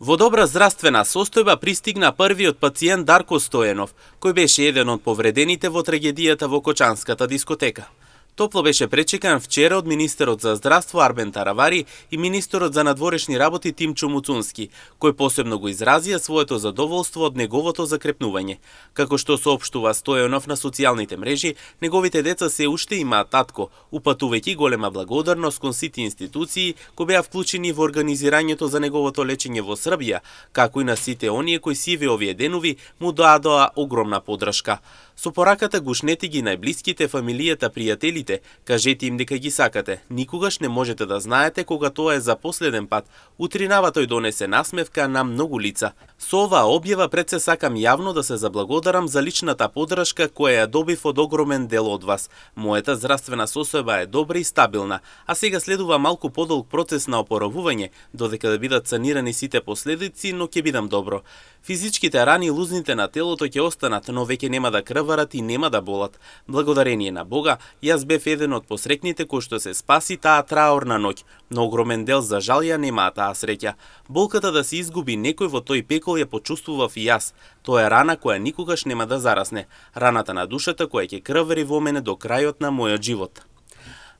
Во добра здравствена состојба пристигна првиот пациент Дарко Стојанов, кој беше еден од повредените во трагедијата во Кочанската дискотека. Топло беше пречекан вчера од министерот за здравство Арбен Таравари и министерот за надворешни работи Тимчо Муцунски, кој посебно го изразија своето задоволство од неговото закрепнување. Како што соопштува Стојанов на социјалните мрежи, неговите деца се уште имаат татко, упатувајќи голема благодарност кон сите институции кои беа вклучени во организирањето за неговото лечење во Србија, како и на сите оние кои сиве овие денови му дадоа огромна поддршка. Со пораката гушнете ги најблиските, фамилијата, пријателите, кажете им дека ги сакате. Никогаш не можете да знаете кога тоа е за последен пат. Утринава тој донесе насмевка на многу лица. Со оваа објава пред се сакам јавно да се заблагодарам за личната поддршка која ја добив од огромен дел од вас. Мојата здравствена состојба е добра и стабилна, а сега следува малку подолг процес на опоравување, додека да бидат санирани сите последици, но ќе бидам добро. Физичките рани и лузните на телото ќе останат, но веќе нема да крварат и нема да болат. Благодарение на Бога, јас бев еден од посрекните кој што се спаси таа траорна ноќ, но огромен дел за жал ја немаа таа среќа. Болката да се изгуби некој во тој пекол ја почувствував и јас. Тоа е рана која никогаш нема да зарасне. Раната на душата која ќе крвари во мене до крајот на мојот живот.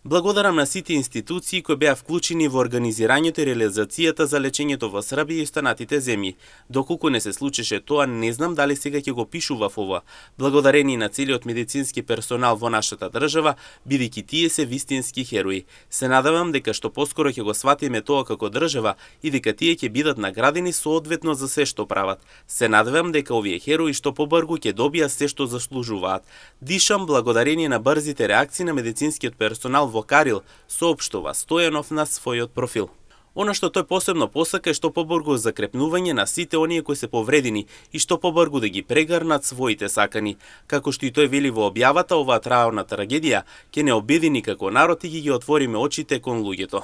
Благодарам на сите институции кои беа вклучени во организирањето и реализацијата за лечењето во Србија и останатите земји. Доколку не се случеше тоа, не знам дали сега ќе го пишував ова. Благодарение на целиот медицински персонал во нашата држава, бидејќи тие се вистински херои. Се надевам дека што поскоро ќе го сватиме тоа како држава и дека тие ќе бидат наградени соодветно за се што прават. Се надевам дека овие херои што побрзо ќе добијат се што заслужуваат. Дишам благодарение на брзите реакции на медицинскиот персонал во Карил, соопштува Стојанов на својот профил. Она што тој посебно посака е што побрзо закрепнување на сите оние кои се повредени и што побрзо да ги прегарнат своите сакани. Како што и тој вели во објавата, оваа траорна трагедија ќе не обедини како народ и ги отвориме очите кон луѓето.